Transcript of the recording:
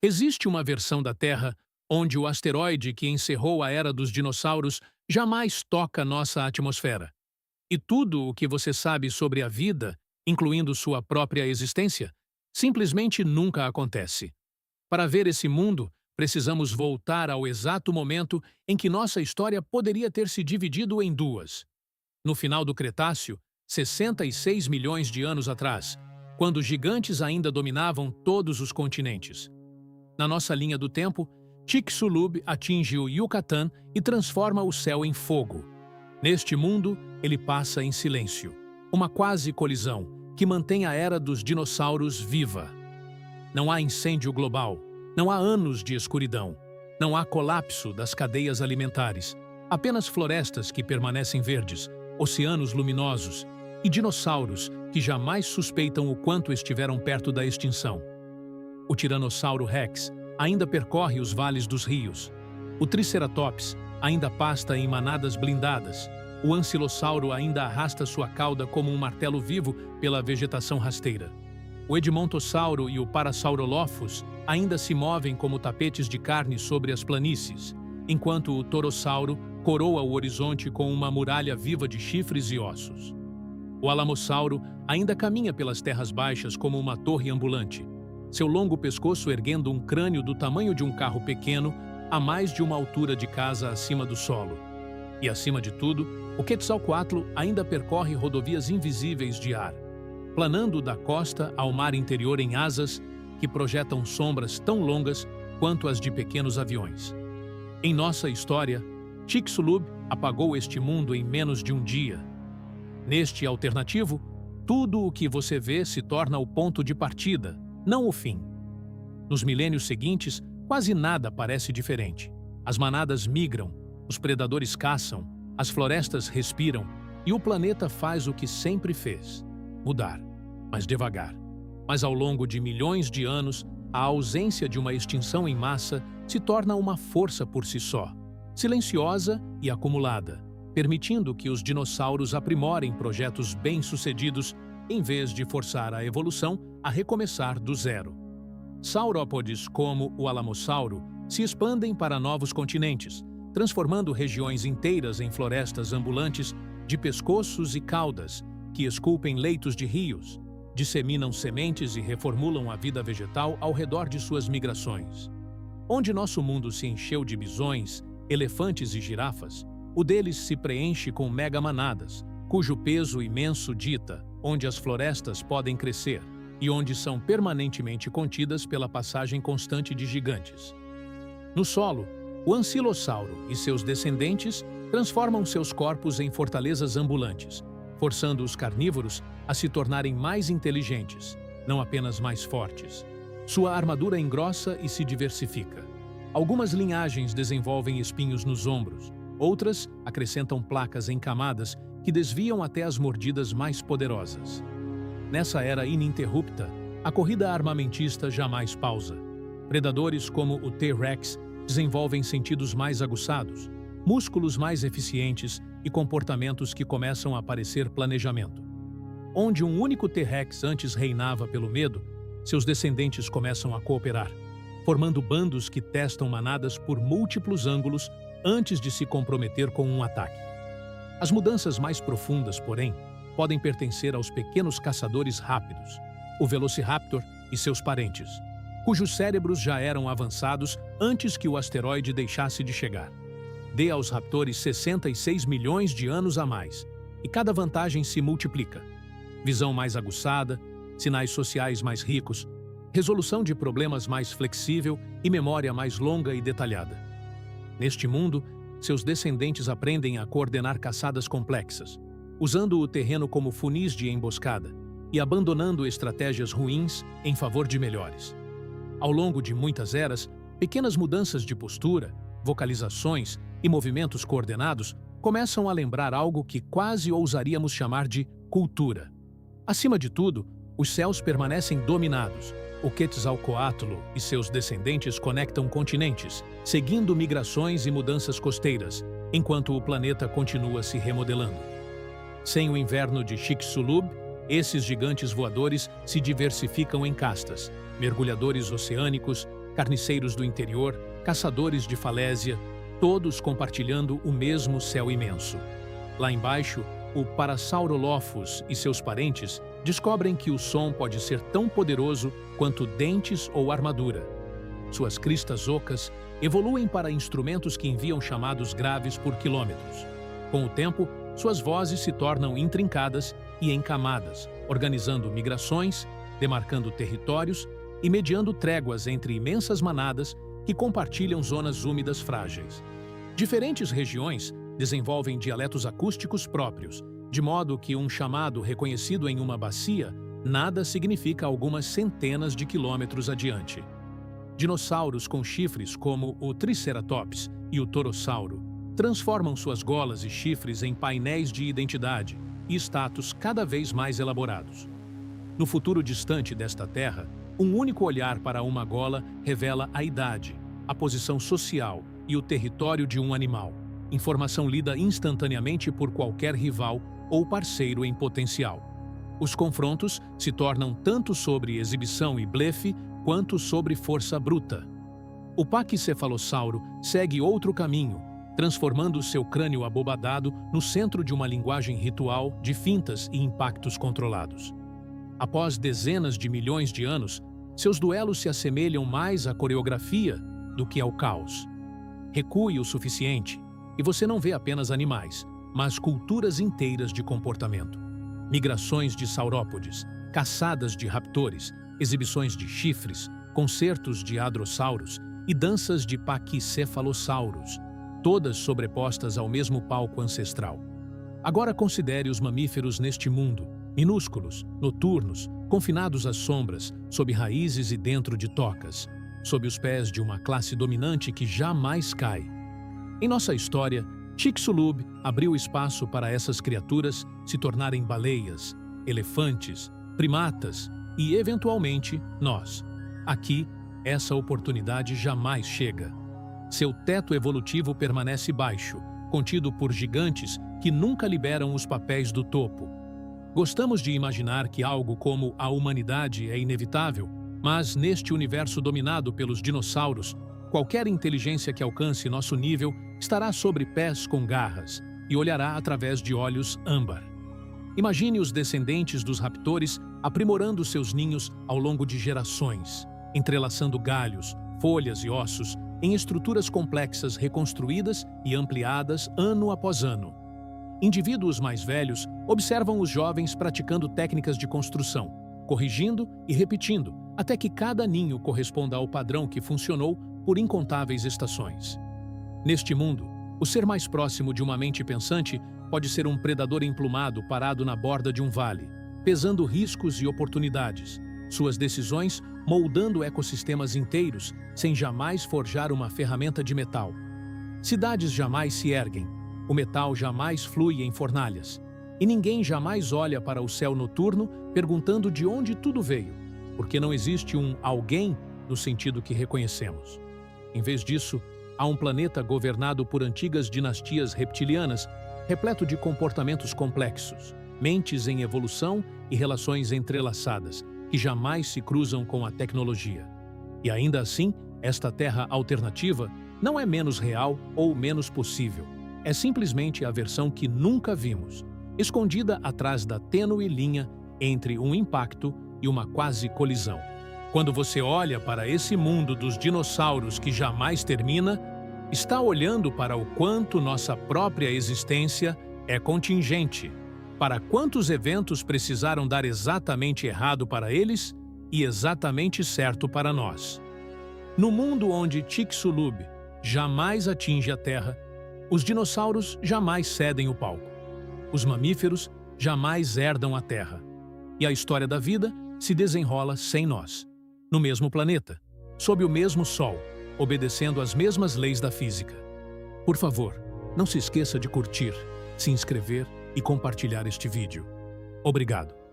Existe uma versão da Terra onde o asteroide que encerrou a era dos dinossauros jamais toca nossa atmosfera. E tudo o que você sabe sobre a vida, incluindo sua própria existência, simplesmente nunca acontece. Para ver esse mundo, precisamos voltar ao exato momento em que nossa história poderia ter se dividido em duas. No final do Cretáceo, 66 milhões de anos atrás, quando gigantes ainda dominavam todos os continentes. Na nossa linha do tempo, Chicxulub atinge o Yucatán e transforma o céu em fogo. Neste mundo, ele passa em silêncio, uma quase colisão que mantém a era dos dinossauros viva. Não há incêndio global, não há anos de escuridão, não há colapso das cadeias alimentares, apenas florestas que permanecem verdes, oceanos luminosos e dinossauros que jamais suspeitam o quanto estiveram perto da extinção. O Tiranossauro Rex ainda percorre os vales dos rios. O Triceratops ainda pasta em manadas blindadas. O Ancilossauro ainda arrasta sua cauda como um martelo vivo pela vegetação rasteira. O Edmontossauro e o Parasaurolophus ainda se movem como tapetes de carne sobre as planícies, enquanto o Torossauro coroa o horizonte com uma muralha viva de chifres e ossos. O Alamossauro ainda caminha pelas terras baixas como uma torre ambulante, seu longo pescoço erguendo um crânio do tamanho de um carro pequeno a mais de uma altura de casa acima do solo. E, acima de tudo, o Quetzalcoatl ainda percorre rodovias invisíveis de ar, planando da costa ao mar interior em asas que projetam sombras tão longas quanto as de pequenos aviões. Em nossa história, Chicxulub apagou este mundo em menos de um dia. Neste alternativo, tudo o que você vê se torna o ponto de partida, não o fim. Nos milênios seguintes, quase nada parece diferente. As manadas migram, os predadores caçam, as florestas respiram e o planeta faz o que sempre fez: mudar, mas devagar. Mas ao longo de milhões de anos, a ausência de uma extinção em massa se torna uma força por si só, silenciosa e acumulada, permitindo que os dinossauros aprimorem projetos bem-sucedidos em vez de forçar a evolução a recomeçar do zero. Saurópodes como o Alamossauro se expandem para novos continentes, transformando regiões inteiras em florestas ambulantes de pescoços e caudas que esculpem leitos de rios, disseminam sementes e reformulam a vida vegetal ao redor de suas migrações. Onde nosso mundo se encheu de bisões, elefantes e girafas, o deles se preenche com megamanadas, cujo peso imenso dita onde as florestas podem crescer e onde são permanentemente contidas pela passagem constante de gigantes. No solo, o Ancilossauro e seus descendentes transformam seus corpos em fortalezas ambulantes, forçando os carnívoros a se tornarem mais inteligentes, não apenas mais fortes. Sua armadura engrossa e se diversifica. Algumas linhagens desenvolvem espinhos nos ombros, outras acrescentam placas em camadas que desviam até as mordidas mais poderosas. Nessa era ininterrupta, a corrida armamentista jamais pausa. Predadores como o T-Rex desenvolvem sentidos mais aguçados, músculos mais eficientes e comportamentos que começam a parecer planejamento. Onde um único T-Rex antes reinava pelo medo, seus descendentes começam a cooperar, formando bandos que testam manadas por múltiplos ângulos antes de se comprometer com um ataque. As mudanças mais profundas, porém, podem pertencer aos pequenos caçadores rápidos, o Velociraptor e seus parentes, cujos cérebros já eram avançados antes que o asteroide deixasse de chegar. Dê aos raptores 66 milhões de anos a mais, e cada vantagem se multiplica. Visão mais aguçada, sinais sociais mais ricos, resolução de problemas mais flexível e memória mais longa e detalhada. Neste mundo, seus descendentes aprendem a coordenar caçadas complexas, usando o terreno como funis de emboscada e abandonando estratégias ruins em favor de melhores. Ao longo de muitas eras, pequenas mudanças de postura, vocalizações e movimentos coordenados começam a lembrar algo que quase ousaríamos chamar de cultura. Acima de tudo, os céus permanecem dominados. O Quetzalcoatl e seus descendentes conectam continentes, seguindo migrações e mudanças costeiras, enquanto o planeta continua se remodelando. Sem o inverno de Chicxulub, esses gigantes voadores se diversificam em castas, mergulhadores oceânicos, carniceiros do interior, caçadores de falésia, todos compartilhando o mesmo céu imenso. Lá embaixo, o Parasaurolophus e seus parentes descobrem que o som pode ser tão poderoso quanto dentes ou armadura. Suas cristas ocas evoluem para instrumentos que enviam chamados graves por quilômetros. Com o tempo, suas vozes se tornam intrincadas e encamadas, organizando migrações, demarcando territórios e mediando tréguas entre imensas manadas que compartilham zonas úmidas frágeis. Diferentes regiões desenvolvem dialetos acústicos próprios, de modo que um chamado reconhecido em uma bacia nada significa algumas centenas de quilômetros adiante. Dinossauros com chifres como o Triceratops e o Torossauro transformam suas golas e chifres em painéis de identidade e status cada vez mais elaborados. No futuro distante desta Terra, um único olhar para uma gola revela a idade, a posição social e o território de um animal, informação lida instantaneamente por qualquer rival ou parceiro em potencial. Os confrontos se tornam tanto sobre exibição e blefe quanto sobre força bruta. O Pachycephalossauro segue outro caminho, transformando seu crânio abobadado no centro de uma linguagem ritual de fintas e impactos controlados. Após dezenas de milhões de anos, seus duelos se assemelham mais à coreografia do que ao caos. Recue o suficiente e você não vê apenas animais, mas culturas inteiras de comportamento. Migrações de saurópodes, caçadas de raptores, exibições de chifres, concertos de hadrossauros e danças de pachycephalossauros, todas sobrepostas ao mesmo palco ancestral. Agora considere os mamíferos neste mundo, minúsculos, noturnos, confinados às sombras, sob raízes e dentro de tocas, sob os pés de uma classe dominante que jamais cai. Em nossa história, Chicxulub abriu espaço para essas criaturas se tornarem baleias, elefantes, primatas e, eventualmente, nós. Aqui, essa oportunidade jamais chega. Seu teto evolutivo permanece baixo, contido por gigantes que nunca liberam os papéis do topo. Gostamos de imaginar que algo como a humanidade é inevitável, mas neste universo dominado pelos dinossauros, qualquer inteligência que alcance nosso nível estará sobre pés com garras e olhará através de olhos âmbar. Imagine os descendentes dos raptores aprimorando seus ninhos ao longo de gerações, entrelaçando galhos, folhas e ossos em estruturas complexas reconstruídas e ampliadas ano após ano. Indivíduos mais velhos observam os jovens praticando técnicas de construção, corrigindo e repetindo, até que cada ninho corresponda ao padrão que funcionou por incontáveis estações. Neste mundo, o ser mais próximo de uma mente pensante pode ser um predador emplumado parado na borda de um vale, pesando riscos e oportunidades, suas decisões moldando ecossistemas inteiros sem jamais forjar uma ferramenta de metal. Cidades jamais se erguem, o metal jamais flui em fornalhas, e ninguém jamais olha para o céu noturno perguntando de onde tudo veio, porque não existe um alguém no sentido que reconhecemos. Em vez disso, há um planeta governado por antigas dinastias reptilianas, repleto de comportamentos complexos, mentes em evolução e relações entrelaçadas, que jamais se cruzam com a tecnologia. E ainda assim, esta Terra alternativa não é menos real ou menos possível. É simplesmente a versão que nunca vimos, escondida atrás da tênue linha entre um impacto e uma quase colisão. Quando você olha para esse mundo dos dinossauros que jamais termina, está olhando para o quanto nossa própria existência é contingente, para quantos eventos precisaram dar exatamente errado para eles e exatamente certo para nós. No mundo onde Chicxulub jamais atinge a Terra, os dinossauros jamais cedem o palco. Os mamíferos jamais herdam a Terra. E a história da vida se desenrola sem nós, no mesmo planeta, sob o mesmo Sol, obedecendo às mesmas leis da física. Por favor, não se esqueça de curtir, se inscrever e compartilhar este vídeo. Obrigado.